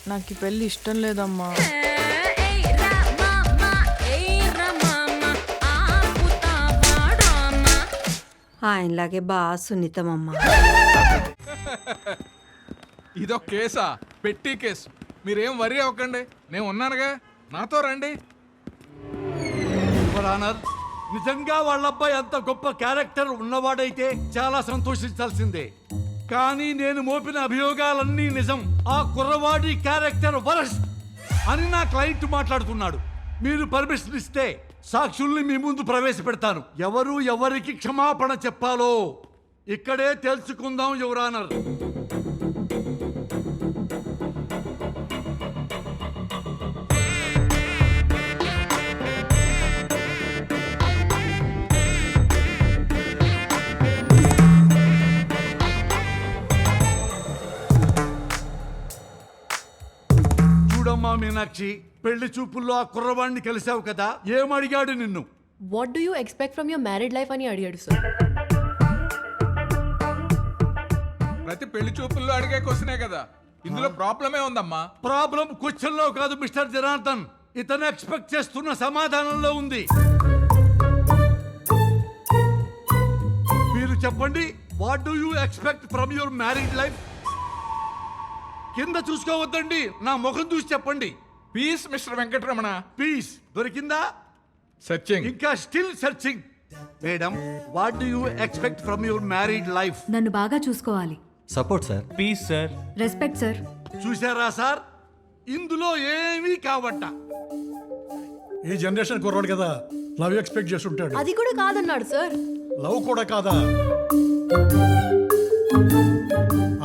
నాకు ఈ పెళ్ళి ఇష్టం లేదమ్మా. ఆయనలాగే బాగా సున్నితమమ్మా. ఇదో కేసా? పెట్టి కేసు. మీరేం వరి అవ్వకండి, నేను ఉన్నానుగా, నాతో రండి. నిజంగా వాళ్ళ అబ్బాయి అంత గొప్ప క్యారెక్టర్ ఉన్నవాడైతే చాలా సంతోషించాల్సిందే. కానీ నేను మోపిన అభియోగాలన్నీ నిజం. ఆ కుర్రవాడి క్యారెక్టర్ వరస్ట్ అని నా క్లయింట్ మాట్లాడుతున్నాడు. మీరు పర్మిషన్ ఇస్తే సాక్షుల్ని మీ ముందు ప్రవేశపెడతాను. ఎవరు ఎవరికి క్షమాపణ చెప్పాలో ఇక్కడే తెలుసుకుందాం యువర్ ఆనర్. చూడమ్మా మీనాక్షి, పెళ్లి చూపుల్లో ఆ కుర్రవాడిని కలిసావు కదా, ఏమడిగాడు నిన్ను? What do you expect from your married life అని అడిగాడు సార్. ప్రతి పెళ్లి చూపుల్లో అడిగే క్వశ్చనే కదా, ఇందులో ప్రాబ్లమే ఉందమ్మా. ప్రాబ్లం క్వశ్చన్ లో కాదు మిస్టర్ జనార్దన్, ఇతను ఎక్స్పెక్ట్ చేస్తున్న సమాధానంలో ఉంది. మీరు చెప్పండి, what do you expect from your married life? కింద చూసుకోవద్దండి, నా ముఖం చూసి చెప్పండి. Peace mister Venkataramana. పీస్ దొరికిందా? సర్చింగ్. ఇంకా still searching. Madam, what do you expect from your married life? నన్ను బాగా చూసుకోవాలి. Support sir. Peace sir. Respect sir. చూసారా సార్, ఇందులో ఏమీ కావట్ట. ఈ జనరేషన్ కుర్రాడు కదా, లవ్ ఎక్స్పెక్ట్ చేస్తుంటాడు. అది కూడా కాదన్నాడు సార్. లవ్ కూడా కాదా?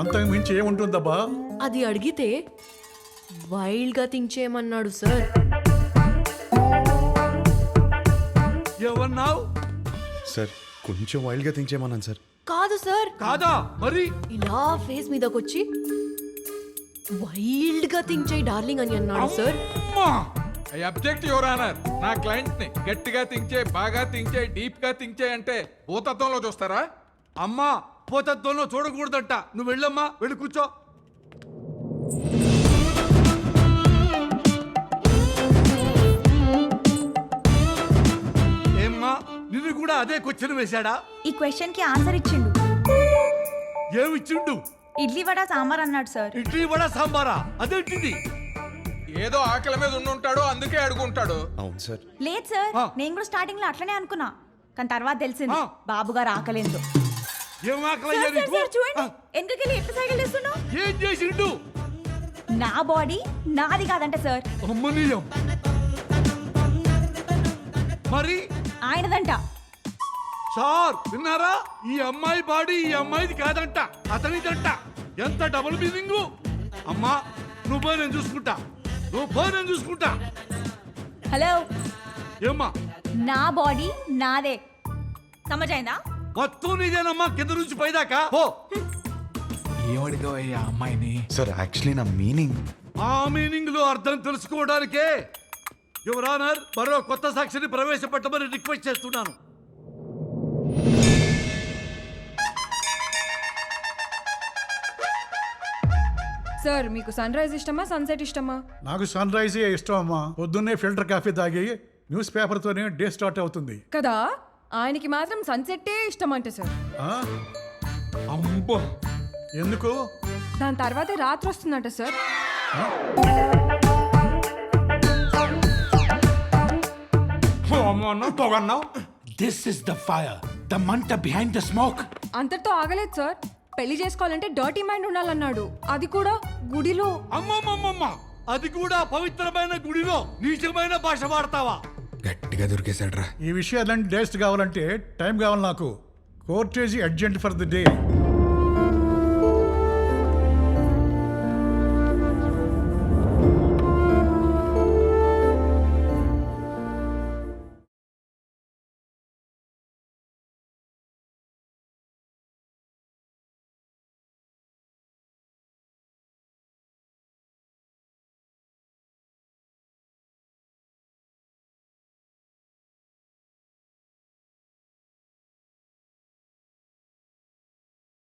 అంతకు మించి ఏముంటుందబ్బా? అది అడిగితే వైల్డ్ గా థింక్ చేయమన్నాడు సార్. ఏమన్నావు? సార్ కొంచెం వైల్డ్ గా థింక్ చేయమన్నాను సార్. కాదు సార్. కాదా మరి? ఇలా ఫేస్ మీదకొచ్చి వైల్డ్ గా థింక్ చేయి డార్లింగ్ అని అన్నాడు sir. I object your honour. నా క్లయింట్ ని గట్టిగా థింక్ చేయి, బాగా థింక్ చేయి, డీప్ గా థింక్ చేయి అంటే భూతత్వంలో చూస్తారా? అమ్మా, పోతత్వంలో చూడకూడదంట. నువ్వు వెళ్ళమ్మా, వెళ్ళి కూర్చో. ఏమ్మా, నిన్ను కూడా అదే క్వశ్చన్ వేశాడా? ఈ క్వశ్చన్ కి ఆన్సర్ ఇచ్చిండు. ఏమిచ్చిండు? ఇడ్లీ వడ సాంబార్ అన్నాడు సార్. ఇడ్లీ వడ సాంబారా? అదేంటిది? ఏదో ఆకలి మీద ఉండుంటాడు, అందుకే అడుగుంటాడు. అవును సార్. లేదు సార్, ఆ. నేను కూడా స్టార్టింగ్ లో అట్లనే అనుకున్నా, కానీ తర్వాత తెలిసింది ఆ. బాబు గారు ఆకలేదు. ఏం ఆకలయ్యా నీకు? చూడండి, ఆ, ఎందుకెళ్ళి ఎట్లా సైకిల్ చేస్తున్నావు? ఏం చేసిండు? నా బాడీ నాది కాదంట సార్, అమ్మనీయం. మరి ఆయనదంట. సార్ విన్నారా? ఈ అమ్మాయి బాడీ ఈ అమ్మాయిది కాదంట, అతనిదంట. ఎంత డబుల్ మీనింగ్. అమ్మా, నువ్వు పోయి నేను చూసుకుంటా, నువ్వు పోయి నేను చూసుకుంటా. హలో, ఏమ్మా? నా బాడీ నాదే, సమజైందా? మొత్తం నీదేనమ్మా, కింద నుంచి పైదాకా పో. ఏమడిగావయ్యా అమ్మాయిని? సార్ యాక్చువల్లీ నా మీనింగ్. ఆ మీనింగ్ లో అర్థం తెలుసుకోవడానికే యువర్ ఆనర్ మరో కొత్త సాక్షిని ప్రవేశపెట్టమని రిక్వెస్ట్ చేస్తున్నాను. సార్, మీకు సన్ రైజ్ ఇష్టమా, సన్సెట్ ఇష్టమా? నాకు సన్ రైజే ఇష్టం అమ్మా. పొద్దున్నే ఫిల్టర్ కాఫీ తాగి న్యూస్ పేపర్ తోనే డే స్టార్ట్ అవుతుంది కదా. ఆయనకి మాత్రం సన్సెట్టే ఇష్టం అంట సార్. ఆ? అమ్మో, ఎందుకు? దాని తర్వాతే రాత్రి వస్తుందంట sir. This is the fire, the మంట బిహైండ్ ద స్మోక్. అంతటితో ఆగలేదు సార్. పెళ్లి చేసుకోవాలంటే డర్టీ మైండ్ ఉండాలన్నాడు, అది కూడా గుడిలో. అమ్మమ్మమ్మమ్మ, అది కూడా పవిత్రమైన గుడిలో నీచమైన భాష వాడతావా? గట్టిగా దొరికేశాడు రా. ఈ విషయాలన్నీ డేస్ట్ కావాలంటే టైం కావాలి నాకు. Court is urgent for the day.